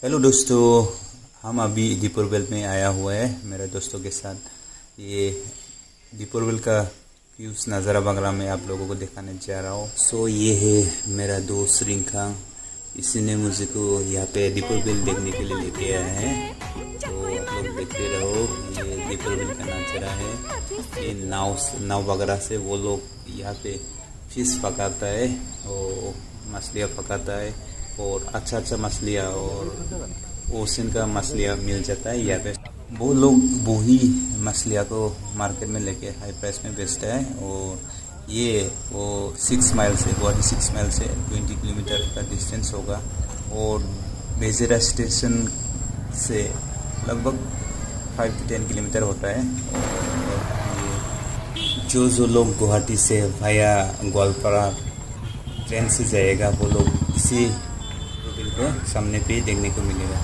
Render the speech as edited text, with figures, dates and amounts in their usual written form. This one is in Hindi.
हेलो दोस्तों, हम अभी दीपुर बिल में आया हुआ है मेरे दोस्तों के साथ। ये दीपुर बिल का व्यूज़ नज़ारा बंगला में आप लोगों को दिखाने जा रहा हूँ। ये है मेरा दोस्त रिंखांग। इसी ने मुझे को यहाँ पे दीपुर बिल देखने के लिए लेके आया है। तो आप लोग देखते रहो, ये दीपुर बिल का नज़ारा है। ये नाव वगैरह से वो लोग यहाँ पे फिश पकाता है और मछलियाँ पकाता है और अच्छा मछलियाँ और ओशन का मछलियाँ मिल जाता है यहाँ पे। वो लोग वही मछलियाँ को मार्केट में लेके हाई प्राइस में बेचता है। और ये वो 6 माइल से गुवाहाटी 6 माइल से 20 किलोमीटर का डिस्टेंस होगा और बेजेरा स्टेशन से लगभग 5 to 10 किलोमीटर होता है। और ये जो लोग गुवाहाटी से भाया गोलपारा ट्रेन से जाएगा वो लोग इसी बिल को सामने पे देखने को मिलेगा।